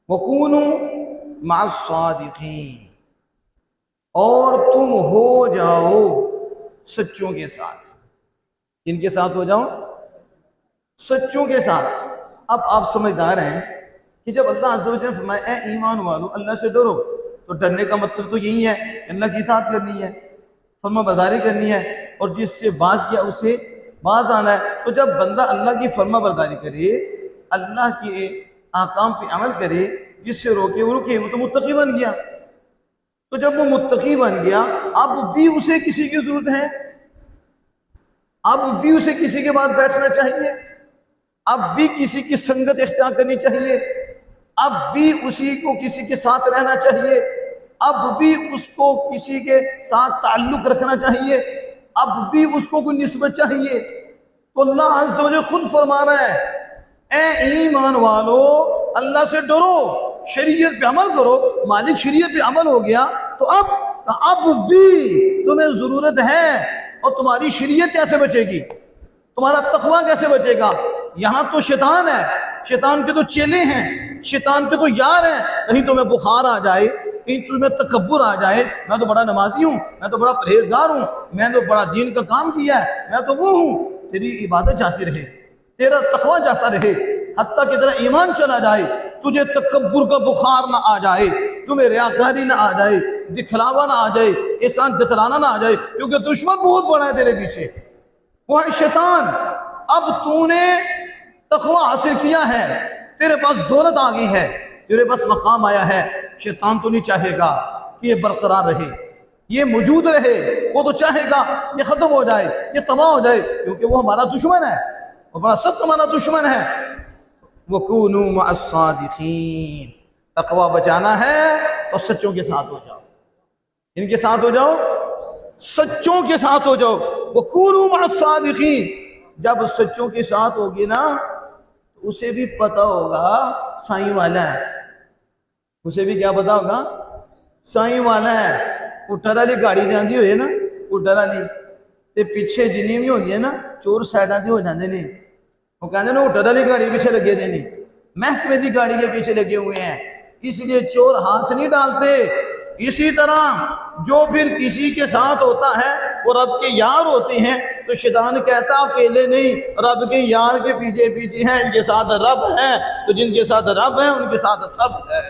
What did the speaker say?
وَكُونُوا مَعَ الصَّادِقِينَ، اور تم ہو جاؤ سچوں کے ساتھ۔ ان کے ساتھ ہو جاؤ، سچوں کے ساتھ۔ اب آپ سمجھدار ہیں کہ جب اللہ عز و جل نے فرمایا اے ایمان والو اللہ سے ڈرو، تو ڈرنے کا مطلب تو یہی ہے اللہ کی اطاعت کرنی ہے، فرما برداری کرنی ہے، اور جس سے باز کیا اسے باز آنا ہے۔ تو جب بندہ اللہ کی فرما برداری کرے، اللہ کے احکام پہ عمل کرے، جس سے روکے وہ رکے، وہ تو متقی بن گیا۔ تو جب وہ متقی بن گیا، اب بھی اسے کسی کی ضرورت ہے، اب بھی اسے کسی کے بعد بیٹھنا چاہیے، اب بھی کسی کی سنگت اختیار کرنی چاہیے، اب بھی اسی کو کسی کے ساتھ رہنا چاہیے، اب بھی اس کو کسی کے ساتھ تعلق رکھنا چاہیے، اب بھی اس کو کوئی نسبت چاہیے۔ تو اللہ عز و جل خود فرما رہا ہے اے ایمان والو اللہ سے ڈرو، شریعت پہ عمل کرو۔ مالک شریعت پہ عمل ہو گیا تو اب بھی تمہیں ضرورت ہے، اور تمہاری شریعت کیسے بچے گی، تمہارا تقوی کیسے بچے گا؟ یہاں تو شیطان ہے، شیطان کے تو چیلے ہیں، شیطان کے تو یار ہیں۔ کہیں تمہیں بخار آ جائے، کہیں تمہیں تکبر آ جائے، میں تو بڑا نمازی ہوں، میں تو بڑا پرہیزگار ہوں، میں تو بڑا دین کا کام کیا ہے، میں تو وہ ہوں، تیری عبادت جاتی رہے، تیرا تقوی جاتا رہے، حتیٰ کہ تیرا ایمان چلا جائے، تجھے تکبر کا بخار نہ آ جائے، تمہیں ریاکاری نہ آ جائے، دکھلاوا نہ آ جائے، احسان جتلانا نہ آ جائے، کیونکہ دشمن بہت بڑا ہے تیرے پیچھے، وہ ہے شیطان۔ اب تو نے تقوی حاصل کیا ہے، تیرے پاس دولت آ گئی ہے، تیرے پاس مقام آیا ہے، شیطان تو نہیں چاہے گا کہ یہ برقرار رہے، یہ موجود رہے، وہ تو چاہے گا یہ ختم ہو جائے، یہ تباہ ہو جائے، کیونکہ وہ ہمارا دشمن ہے، وہ بڑا سخت ہمارا دشمن ہے۔ وَكُونُوا مَعَ الصَّادِقِينَ، تقوی بچانا ہے تو سچوں کے ساتھ ہو جاؤ، ان کے ساتھ ہو جاؤ، سچوں کے ساتھ ہو جاؤ۔ وَكُونُوا مَعَ الصَّادِقِينَ، جب سچوں کے ساتھ ہوگی نا تو اسے بھی پتہ ہوگا سائیں والا ہے، اسے بھی کیا پتہ ہوگا سائیں والا ہے۔ اٹھر والی گاڑی جاندی ہوئی ہے نا، اٹھر والی تے پیچھے جنی بھی ہوندی ہے نا چور سائڈاں تے ہو جاندے نے، وہ کہتے ہیں نا اٹھر والی گاڑی پیچھے لگے دے نہیں، محکمے دی گاڑی کے پیچھے لگے ہوئے ہیں، اس لیے چور ہاتھ نہیں ڈالتے۔ اسی طرح جو پھر کسی کے ساتھ ہوتا ہے وہ رب کے یار ہوتے ہیں، تو شیطان کہتا اکیلے نہیں، رب کے یار کے پیچھے پیچھے ہیں، ان کے ساتھ رب ہے، تو جن کے ساتھ رب ہے ان کے ساتھ سب ہے۔